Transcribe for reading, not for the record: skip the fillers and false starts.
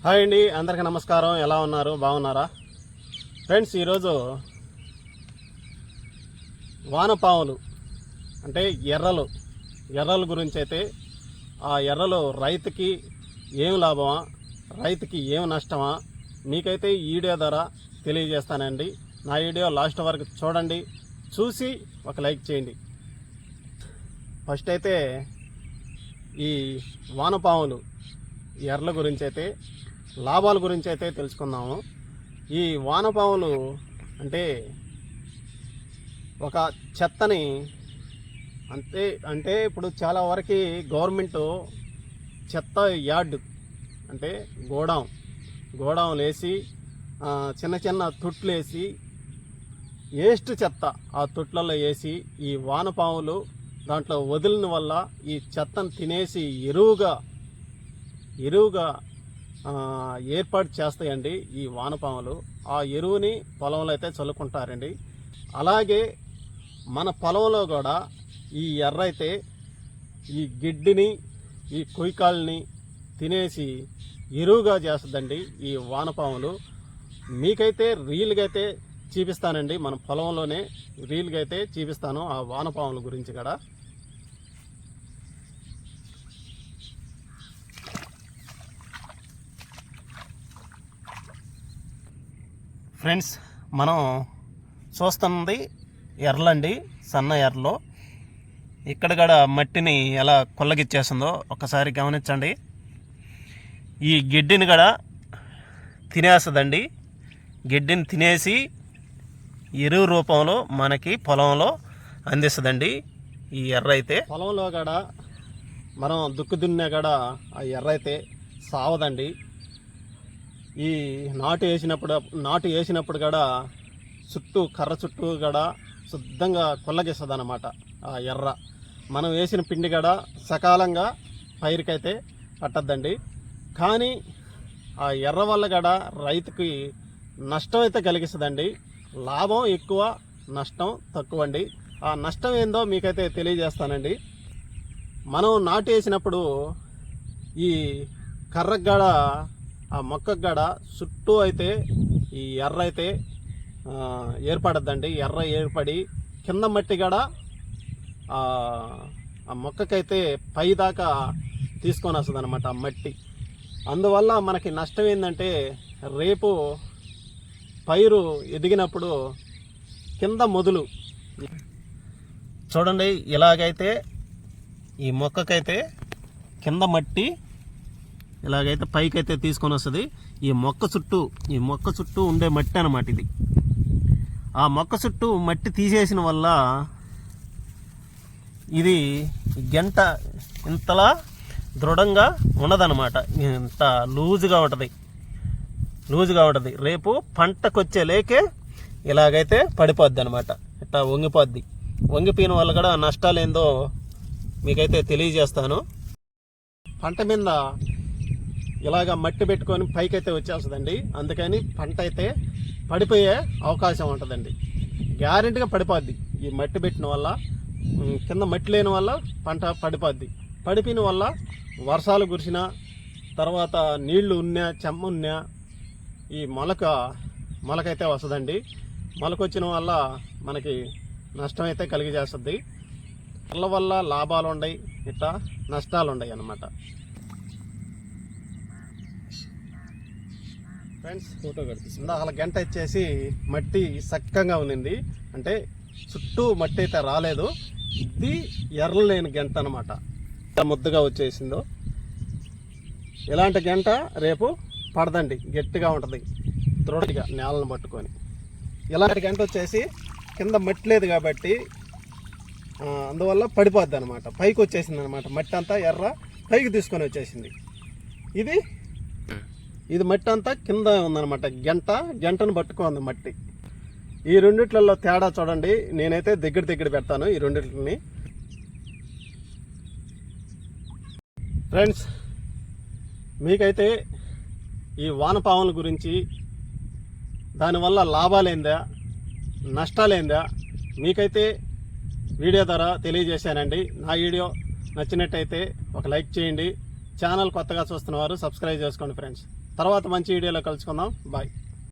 Hi అండి, అందరికీ నమస్కారం. ఎలా ఉన్నారు? బాగున్నారా ఫ్రెండ్స్? ఈరోజు వానపాములు అంటే ఎర్రలు గురించి అయితే, ఆ ఎర్రలు రైతుకి ఏం లాభమా, రైతుకి ఏం నష్టమా, మీకైతే ఈ వీడియో ద్వారా తెలియజేస్తానండి. నా వీడియో లాస్ట్ వరకు చూడండి, చూసి ఒక లైక్ చేయండి. ఫస్ట్ అయితే ఈ వానపాములు ఎర్రల గురించి అయితే, లాభాల గురించి అయితే తెలుసుకుందాము. ఈ వానపాములు ఒక చెత్తని అంటే ఇప్పుడు చాలా వరకు గవర్నమెంట్ చెత్త యార్డు అంటే గోడౌన్లు వేసి చిన్న చిన్న తొట్లు వేసి వేస్ట్ చెత్త ఆ తొట్లలో వేసి ఈ వానపాములు దాంట్లో వదిలిన వల్ల ఈ చెత్తను తినేసి ఎరువుగా ఏర్పాటు చేస్తాయండి ఈ వానపాములు. ఆ ఎరువుని పొలంలో అయితే చల్లుకుంటారండి. అలాగే మన పొలంలో కూడా ఈ ఎర్ర అయితే ఈ గిడ్డిని, ఈ కొయ్యకాళ్ళని తినేసి ఎరువుగా చేస్తుందండి ఈ వానపాములు. మీకైతే రీల్గా అయితే చూపిస్తానండి, మన పొలంలోనే రీల్గా అయితే చూపిస్తాను ఆ వానపాముల గురించి కూడా. ఫ్రెండ్స్, మనం చూస్తున్నది ఎర్రలండి, సన్న ఎర్రలు. ఇక్కడ కూడా మట్టిని ఎలా కొల్లగిచ్చేస్తుందో ఒకసారి గమనించండి. ఈ గిడ్డిని కూడా తినేస్తుందండి. గిడ్డిని తినేసి ఎరువు రూపంలో మనకి పొలంలో అందిస్తుందండి ఈ ఎర్ర అయితే. పొలంలో కూడా మనం దుక్కు దున్నే కూడా ఆ ఎర్ర అయితే సావదండి. ఈ నాటు వేసినప్పుడు కూడా కర్ర చుట్టూ కూడా శుద్ధంగా కొల్లగిస్తుంది అన్నమాట ఆ ఎర్ర. మనం వేసిన పిండి కూడా సకాలంగా పైరుకైతే పట్టద్దండి. కానీ ఆ ఎర్ర వల్ల కూడా రైతుకి నష్టం అయితే కలిగిస్తుందండి. లాభం ఎక్కువ, నష్టం తక్కువ అండి. ఆ నష్టం ఏందో మీకైతే తెలియజేస్తానండి. మనం నాటు వేసినప్పుడు ఈ కర్రకు కూడా, ఆ మొక్కకు కూడా చుట్టూ అయితే ఈ ఎర్ర అయితే ఏర్పడద్దండి. ఎర్ర ఏర్పడి కింద మట్టి కూడా ఆ మొక్కకైతే పై దాకా తీసుకొని వస్తుంది అనమాట ఆ మట్టి. అందువల్ల మనకి నష్టం ఏంటంటే, రేపు పైరు ఎదిగినప్పుడు కింద మొదలు చూడండి, ఇలాగైతే ఈ మొక్కకైతే కింద మట్టి ఇలాగైతే పైకైతే తీసుకొని వస్తుంది. ఈ మొక్క చుట్టూ ఉండే మట్టి అన్నమాట ఇది. ఆ మొక్క చుట్టూ మట్టి తీసేసిన వల్ల ఇది గంట ఇంతలా దృఢంగా ఉండదన్నమాట, ఇంత లూజుగా ఉంటుంది. రేపు పంటకొచ్చే లేకే ఇలాగైతే పడిపోద్ది అనమాట, ఇట్లా వంగిపోద్ది. వంగిపోయిన వల్ల కూడా నష్టాలు ఏందో మీకైతే తెలియజేస్తాను. పంట మీద ఇలాగ మట్టి పెట్టుకొని పైకైతే వచ్చేస్తుందండి. అందుకని పంట అయితే పడిపోయే అవకాశం ఉంటుందండి. గ్యారెంటీగా పడిపోద్ది. ఈ మట్టి పెట్టిన వల్ల, కింద మట్టి లేని వల్ల పంట పడిపోద్ది. పడిపోయిన వల్ల వర్షాలు కురిసిన తర్వాత నీళ్లు ఉన్నా, చెమ్మ ఉన్నా ఈ మొలకైతే వస్తుందండి. మొలకొచ్చిన వల్ల మనకి నష్టం అయితే కలిగజేస్తుంది. వల్ల లాభాలు ఉన్నాయి, ఇట్లా నష్టాలు ఉన్నాయి అన్నమాట. ఫ్రెండ్స్, ఫోటో కనిపిస్తుంది. అసలు గంట వచ్చేసి మట్టి చక్కగా ఉన్నింది, అంటే చుట్టూ మట్టి అయితే రాలేదు. ఇది ఎర్ర లేని గంట అనమాట, ముద్దగా వచ్చేసిందో. ఇలాంటి గంట రేపు పడదండి, గట్టిగా ఉంటుంది దృఢంగా నేలను పట్టుకొని. ఇలాంటి గంట వచ్చేసి కింద మట్టి లేదు కాబట్టి అందువల్ల పడిపోద్ది అనమాట, పైకి వచ్చేసింది అనమాట. మట్టి అంతా ఎర్ర పైకి తీసుకొని వచ్చేసింది. ఇది మట్టి అంతా కింద ఉందన్నమాట. గంటను పట్టుకుంది మట్టి. ఈ రెండిట్లలో తేడా చూడండి. నేనైతే దగ్గర పెడతాను ఈ రెండిట్లని. ఫ్రెండ్స్, మీకైతే ఈ వానపాముల గురించి, దానివల్ల లాభాలేందా నష్టాలేందా మీకైతే వీడియో ద్వారా తెలియజేశానండి. నా వీడియో నచ్చినట్టయితే ఒక లైక్ చేయండి. ఛానల్ కొత్తగా చూస్తున్న వారు సబ్స్క్రైబ్ చేసుకోండి ఫ్రెండ్స్. తర్వాత మంచి వీడియోలో కలుసుకుందాం. బాయ్.